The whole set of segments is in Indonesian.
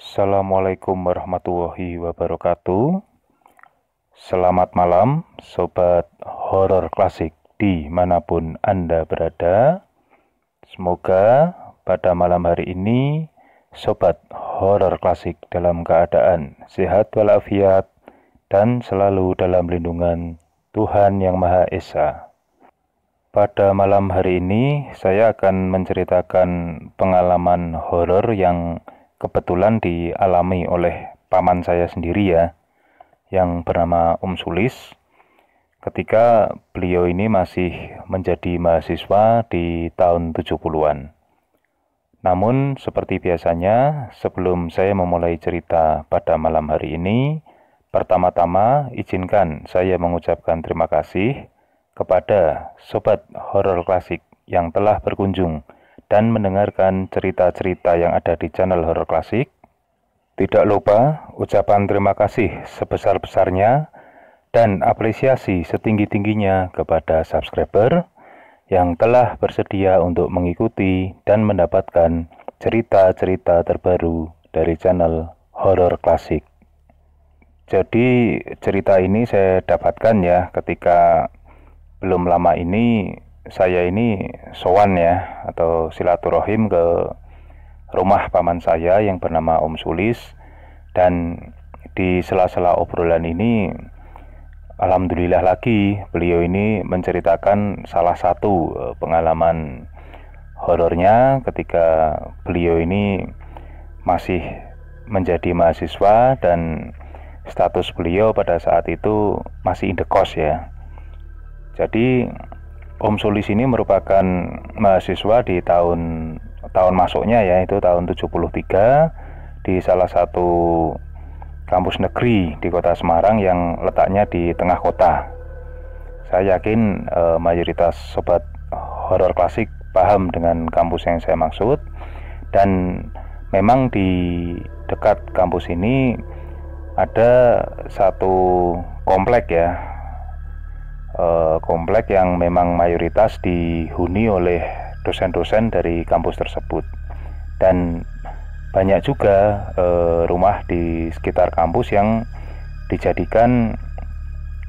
Assalamualaikum warahmatullahi wabarakatuh. Selamat malam Sobat Horor Klasik dimanapun Anda berada. Semoga pada malam hari ini Sobat Horor Klasik dalam keadaan sehat walafiat dan selalu dalam lindungan Tuhan Yang Maha Esa. Pada malam hari ini saya akan menceritakan pengalaman horor yang kebetulan dialami oleh paman saya sendiri ya, yang bernama Om Sulis, ketika beliau ini masih menjadi mahasiswa di tahun 70-an. Namun seperti biasanya, sebelum saya memulai cerita pada malam hari ini, pertama-tama izinkan saya mengucapkan terima kasih kepada Sobat Horor Klasik yang telah berkunjung dan mendengarkan cerita-cerita yang ada di channel Horor Klasik. Tidak lupa ucapan terima kasih sebesar-besarnya dan apresiasi setinggi-tingginya kepada subscriber yang telah bersedia untuk mengikuti dan mendapatkan cerita-cerita terbaru dari channel Horor Klasik. Jadi cerita ini saya dapatkan ya ketika belum lama ini saya ini sowan ya, atau silaturahim ke rumah paman saya yang bernama Om Sulis. Dan di sela-sela obrolan ini, alhamdulillah lagi beliau ini menceritakan salah satu pengalaman horornya ketika beliau ini masih menjadi mahasiswa dan status beliau pada saat itu masih indekos ya. Jadi Om Sulis ini merupakan mahasiswa di tahun masuknya ya, itu tahun 73 di salah satu kampus negeri di kota Semarang yang letaknya di tengah kota. Saya yakin mayoritas Sobat Horor Klasik paham dengan kampus yang saya maksud. Dan memang di dekat kampus ini ada satu komplek ya, komplek yang memang mayoritas dihuni oleh dosen-dosen dari kampus tersebut. Dan banyak juga rumah di sekitar kampus yang dijadikan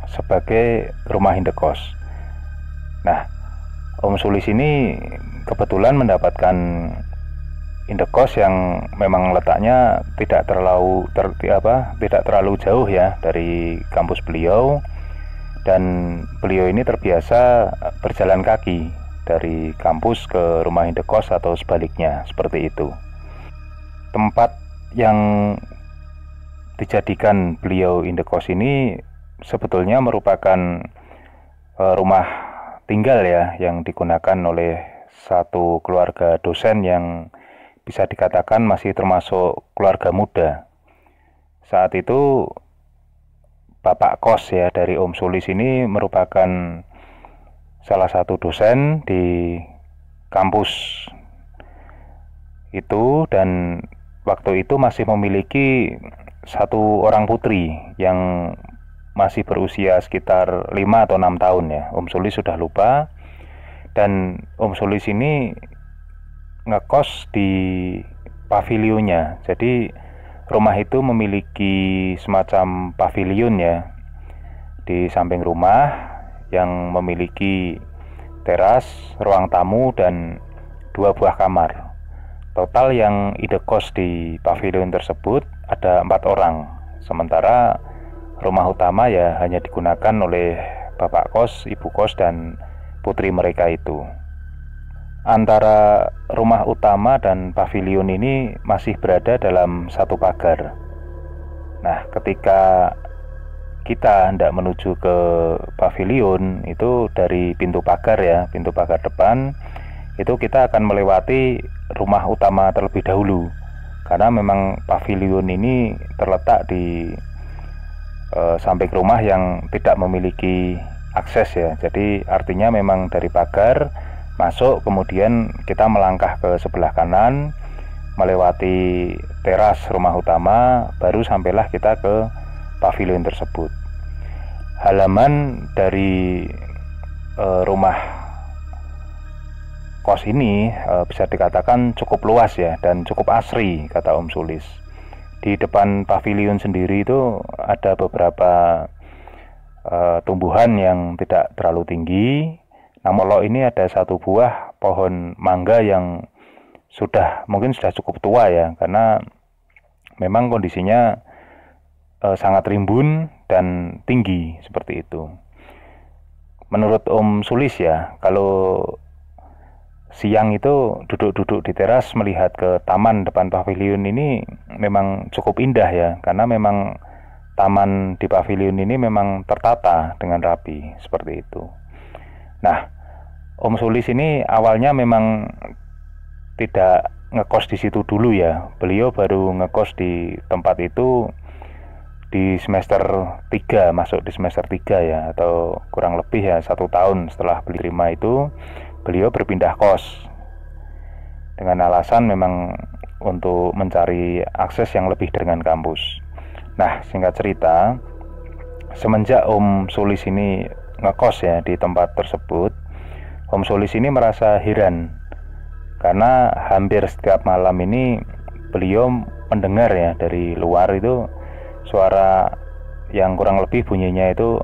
sebagai rumah indekos. Nah, Om Sulis ini kebetulan mendapatkan indekos yang memang letaknya tidak terlalu jauh ya dari kampus beliau. Dan beliau ini terbiasa berjalan kaki dari kampus ke rumah indekos atau sebaliknya, seperti itu. Tempat yang dijadikan beliau indekos ini sebetulnya merupakan rumah tinggal ya, yang digunakan oleh satu keluarga dosen yang bisa dikatakan masih termasuk keluarga muda. Saat itu Bapak kos ya dari Om Sulis ini merupakan salah satu dosen di kampus itu, dan waktu itu masih memiliki satu orang putri yang masih berusia sekitar 5 atau 6 tahun ya. Om Sulis sudah lupa. Dan Om Sulis ini ngekos di pavilionnya. Jadi rumah itu memiliki semacam pavilion ya di samping rumah yang memiliki teras, ruang tamu, dan 2 buah kamar. Total yang indekos di pavilion tersebut ada 4 orang. Sementara rumah utama ya hanya digunakan oleh bapak kos, ibu kos, dan putri mereka itu. Antara rumah utama dan pavilion ini masih berada dalam satu pagar. Nah, ketika kita hendak menuju ke pavilion itu dari pintu pagar ya, pintu pagar depan, itu kita akan melewati rumah utama terlebih dahulu. Karena memang pavilion ini terletak di samping rumah yang tidak memiliki akses ya. Jadi artinya memang dari pagar masuk, kemudian kita melangkah ke sebelah kanan, melewati teras rumah utama, baru sampailah kita ke pavilion tersebut. Halaman dari rumah kos ini bisa dikatakan cukup luas ya, dan cukup asri, kata Om Sulis. di depan pavilion sendiri itu ada beberapa tumbuhan yang tidak terlalu tinggi. Namun kalau ini ada satu buah pohon mangga yang mungkin sudah cukup tua ya, karena memang kondisinya sangat rimbun dan tinggi seperti itu. Menurut Om Sulis ya, kalau siang itu duduk-duduk di teras melihat ke taman depan pavilion ini memang cukup indah ya, karena memang taman di pavilion ini memang tertata dengan rapi seperti itu. Nah, Om Sulis ini awalnya memang tidak ngekos di situ dulu ya. Beliau baru ngekos di tempat itu di semester 3, masuk di semester 3 ya, atau kurang lebih ya 1 tahun setelah beli rumah itu beliau berpindah kos dengan alasan memang untuk mencari akses yang lebih dengan kampus. Nah, singkat cerita, semenjak Om Sulis ini ngekos ya di tempat tersebut, Om Sulis ini merasa heran karena hampir setiap malam ini beliau mendengar ya dari luar itu suara yang kurang lebih bunyinya itu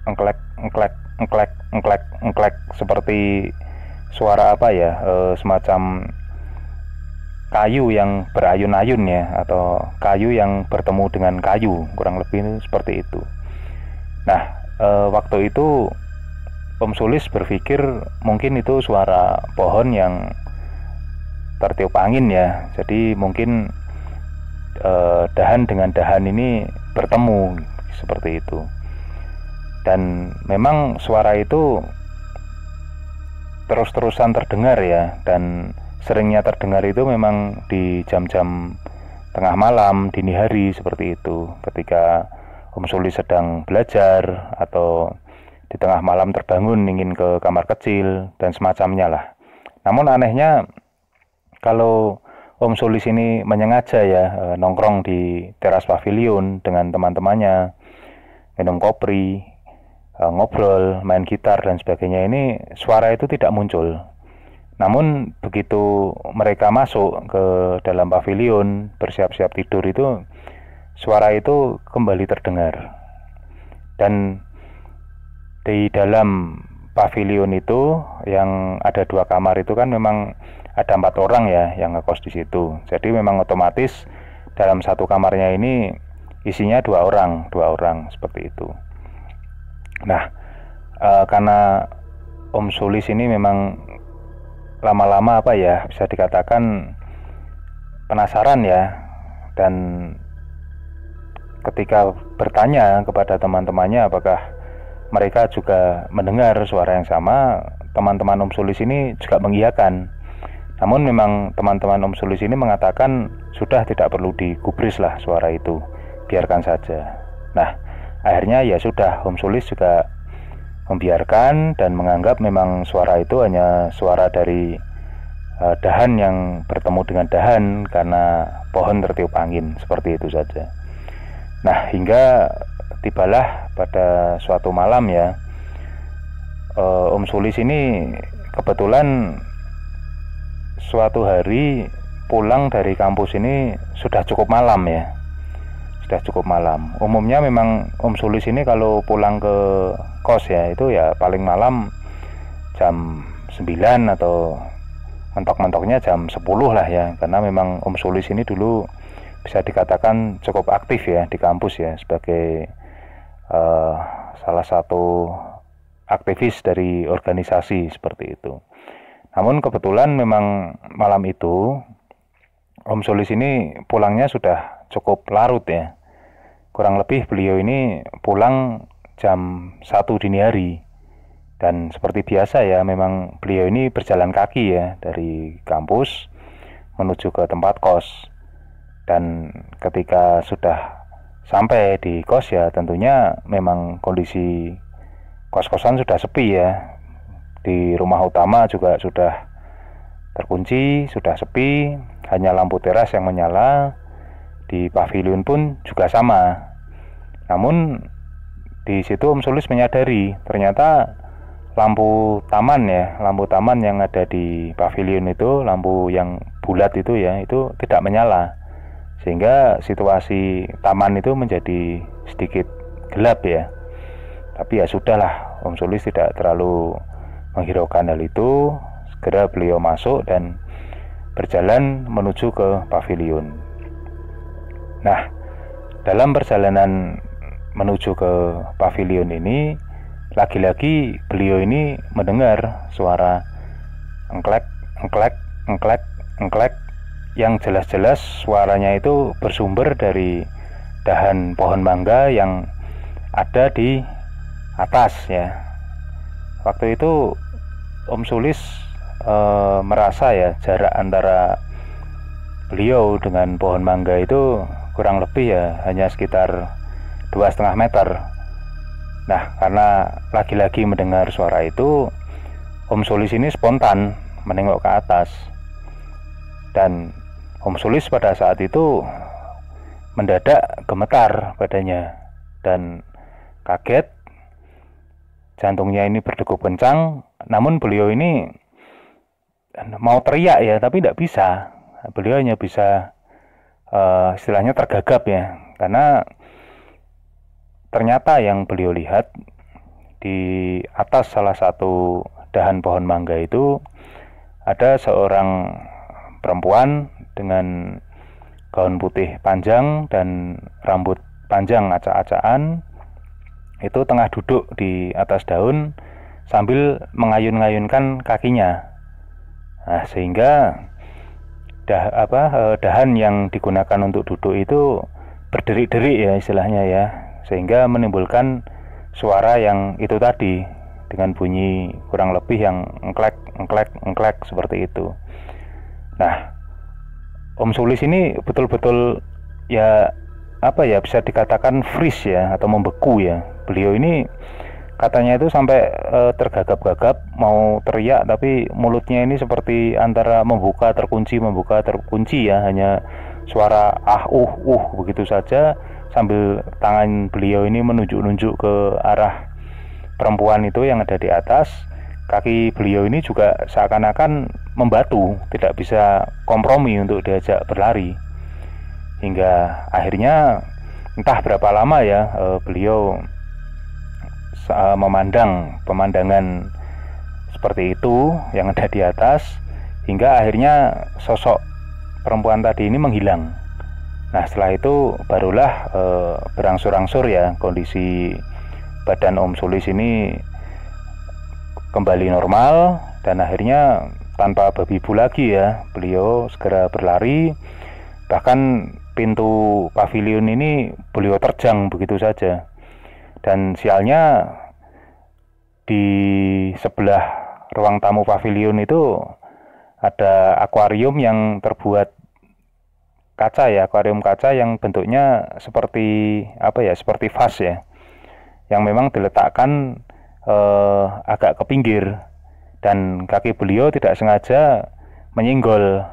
engklek engklek engklek engklek engklek, seperti suara apa ya, semacam kayu yang berayun-ayun ya, atau kayu yang bertemu dengan kayu, kurang lebih seperti itu. Nah, waktu itu Om Sulis berpikir mungkin itu suara pohon yang tertiup angin ya, jadi mungkin dahan dengan dahan ini bertemu seperti itu. Dan memang suara itu terus-terusan terdengar ya, dan seringnya terdengar itu memang di jam-jam tengah malam, dini hari seperti itu, ketika Om Sulis sedang belajar atau di tengah malam terbangun ingin ke kamar kecil dan semacamnya lah. Namun anehnya kalau Om Sulis ini menyengaja ya nongkrong di teras pavilion dengan teman-temannya, minum kopi, ngobrol, main gitar dan sebagainya, ini suara itu tidak muncul. Namun begitu mereka masuk ke dalam pavilion bersiap-siap tidur itu, suara itu kembali terdengar. Dan di dalam pavilion itu yang ada 2 kamar itu kan memang ada 4 orang ya yang ngekos di situ. Jadi memang otomatis dalam satu kamarnya ini isinya 2 orang seperti itu. Nah, karena Om Sulis ini memang lama-lama apa ya, bisa dikatakan penasaran ya, dan ketika bertanya kepada teman-temannya apakah mereka juga mendengar suara yang sama, teman-teman Om Sulis ini juga mengiyakan. Namun memang teman-teman Om Sulis ini mengatakan sudah tidak perlu digubris lah suara itu, biarkan saja. Nah, akhirnya ya sudah, Om Sulis juga membiarkan dan menganggap memang suara itu hanya suara dari dahan yang bertemu dengan dahan karena pohon tertiup angin, seperti itu saja. Nah, hingga tibalah pada suatu malam ya, Om Sulis ini kebetulan suatu hari pulang dari kampus ini sudah cukup malam ya, sudah cukup malam. Umumnya memang Om Sulis ini kalau pulang ke kos ya itu ya paling malam jam 9 atau mentok-mentoknya jam 10 lah ya, karena memang Om Sulis ini dulu bisa dikatakan cukup aktif ya di kampus ya, sebagai salah satu aktivis dari organisasi seperti itu. Namun kebetulan memang malam itu Om Sulis ini pulangnya sudah cukup larut ya. Kurang lebih beliau ini pulang jam 1 dini hari. Dan seperti biasa ya, memang beliau ini berjalan kaki ya dari kampus menuju ke tempat kos. Dan ketika sudah sampai di kos ya tentunya memang kondisi kos-kosan sudah sepi ya. Di rumah utama juga sudah terkunci, sudah sepi, hanya lampu teras yang menyala. Di pavilion pun juga sama. Namun di situ Om Sulis menyadari ternyata lampu taman yang ada di pavilion itu, lampu yang bulat itu ya, itu tidak menyala sehingga situasi taman itu menjadi sedikit gelap ya. Tapi ya sudahlah, Om Sulis tidak terlalu menghiraukan hal itu. Segera beliau masuk dan berjalan menuju ke pavilion. Nah, dalam perjalanan menuju ke pavilion ini, lagi-lagi beliau ini mendengar suara engklek, engklek, engklek, engklek, yang jelas-jelas suaranya itu bersumber dari dahan pohon mangga yang ada di atas ya. Waktu itu Om Sulis merasa ya jarak antara beliau dengan pohon mangga itu kurang lebih ya hanya sekitar 2,5 meter. Nah, karena lagi-lagi mendengar suara itu, Om Sulis ini spontan menengok ke atas. Dan Om Sulis pada saat itu mendadak gemetar badannya dan kaget, jantungnya ini berdegup kencang. Namun beliau ini mau teriak ya, tapi tidak bisa. Beliau hanya bisa istilahnya tergagap ya, karena ternyata yang beliau lihat di atas salah satu dahan pohon mangga itu ada seorang perempuan dengan gaun putih panjang dan rambut panjang acak-acakan, itu tengah duduk di atas daun sambil mengayun-ngayunkan kakinya. Nah, sehingga dahan yang digunakan untuk duduk itu berderik-derik ya istilahnya ya, sehingga menimbulkan suara yang itu tadi dengan bunyi kurang lebih yang engklek, engklek, engklek seperti itu. Nah, Om Sulis ini betul-betul ya bisa dikatakan freeze ya, atau membeku ya. Beliau ini katanya itu sampai tergagap-gagap mau teriak, tapi mulutnya ini seperti antara membuka terkunci ya, hanya suara begitu saja, sambil tangan beliau ini menunjuk-nunjuk ke arah perempuan itu yang ada di atas. Kaki beliau ini juga seakan-akan membatu, tidak bisa kompromi untuk diajak berlari. Hingga akhirnya entah berapa lama ya beliau memandang pemandangan seperti itu yang ada di atas, hingga akhirnya sosok perempuan tadi ini menghilang. Nah, setelah itu barulah berangsur-angsur ya kondisi badan Om Sulis ini kembali normal, dan akhirnya tanpa babi bu lagi ya, beliau segera berlari. Bahkan pintu pavilion ini beliau terjang begitu saja. Dan sialnya di sebelah ruang tamu pavilion itu ada akuarium yang terbuat kaca ya, akuarium kaca yang bentuknya seperti seperti vas ya, yang memang diletakkan agak ke pinggir, dan kaki beliau tidak sengaja menyenggol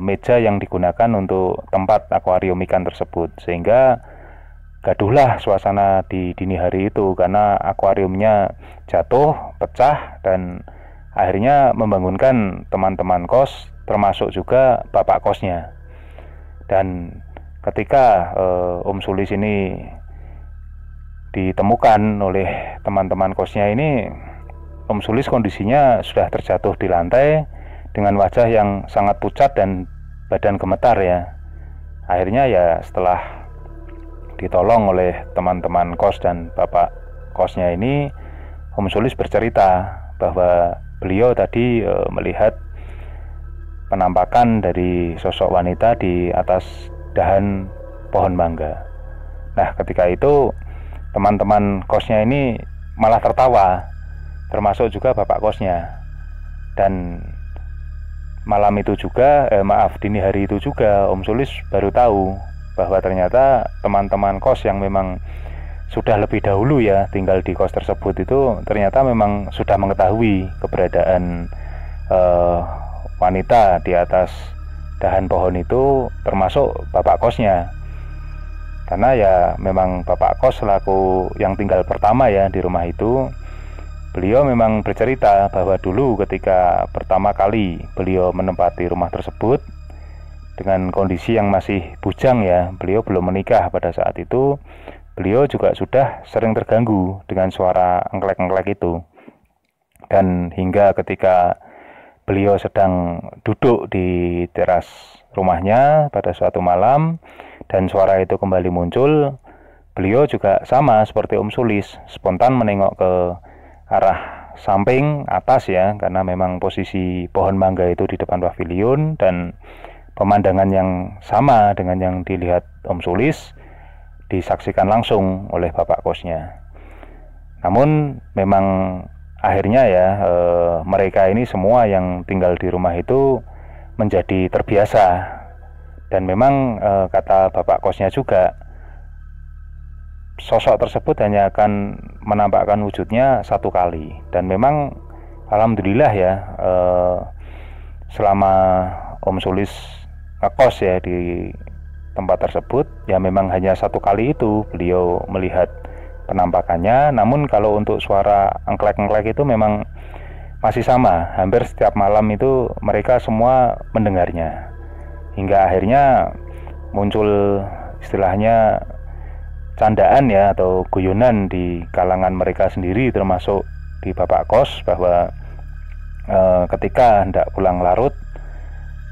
meja yang digunakan untuk tempat akuarium ikan tersebut, sehingga gaduhlah suasana di dini hari itu karena akuariumnya jatuh, pecah, dan akhirnya membangunkan teman-teman kos, termasuk juga bapak kosnya. Dan ketika Om Sulis ini ditemukan oleh teman-teman kosnya ini, Om Sulis kondisinya sudah terjatuh di lantai dengan wajah yang sangat pucat dan badan gemetar ya. Akhirnya ya setelah ditolong oleh teman-teman kos dan bapak kosnya ini, Om Sulis bercerita bahwa beliau tadi melihat penampakan dari sosok wanita di atas dahan pohon mangga. Nah, ketika itu teman-teman kosnya ini malah tertawa, termasuk juga bapak kosnya. Dan malam itu juga, dini hari itu juga Om Sulis baru tahu bahwa ternyata teman-teman kos yang memang sudah lebih dahulu ya tinggal di kos tersebut itu ternyata memang sudah mengetahui keberadaan wanita di atas dahan pohon itu, termasuk bapak kosnya. Karena ya memang bapak kos selaku yang tinggal pertama ya di rumah itu, beliau memang bercerita bahwa dulu ketika pertama kali beliau menempati rumah tersebut, dengan kondisi yang masih bujang ya, beliau belum menikah pada saat itu. Beliau juga sudah sering terganggu dengan suara engklek-engklek itu. Dan hingga ketika beliau sedang duduk di teras rumahnya pada suatu malam dan suara itu kembali muncul, beliau juga sama seperti Om Sulis, spontan menengok ke arah samping atas ya, karena memang posisi pohon mangga itu di depan pavilion dan pemandangan yang sama dengan yang dilihat Om Sulis disaksikan langsung oleh bapak kosnya. Namun memang akhirnya ya mereka ini semua yang tinggal di rumah itu menjadi terbiasa, dan memang kata bapak kosnya juga, sosok tersebut hanya akan menampakkan wujudnya satu kali. Dan memang alhamdulillah ya, selama Om Sulis ngekos ya di tempat tersebut, ya memang hanya satu kali itu beliau melihat penampakannya. Namun kalau untuk suara engklek-engklek itu memang masih sama, hampir setiap malam itu mereka semua mendengarnya. Hingga akhirnya muncul istilahnya candaan ya, atau guyonan di kalangan mereka sendiri, termasuk di bapak kos, bahwa ketika hendak pulang larut,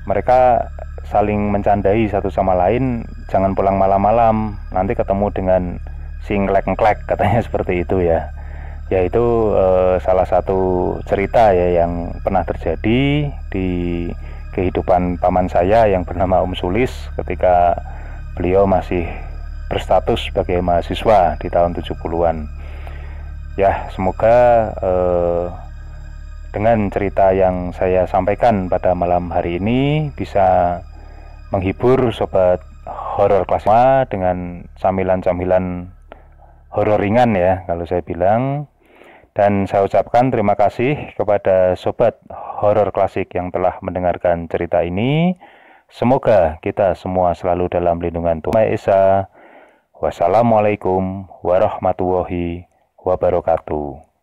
mereka saling mencandai satu sama lain, jangan pulang malam-malam, nanti ketemu dengan si engklek-engklek, katanya seperti itu ya. Yaitu salah satu cerita ya yang pernah terjadi di kehidupan paman saya yang bernama Om Sulis ketika beliau masih berstatus sebagai mahasiswa di tahun 70-an. Ya, semoga dengan cerita yang saya sampaikan pada malam hari ini bisa menghibur sobat horor kelas 5 dengan camilan-camilan horor ringan ya kalau saya bilang. Dan saya ucapkan terima kasih kepada sobat horor klasik yang telah mendengarkan cerita ini. Semoga kita semua selalu dalam lindungan Tuhan Maha Esa. Wassalamualaikum warahmatullahi wabarakatuh.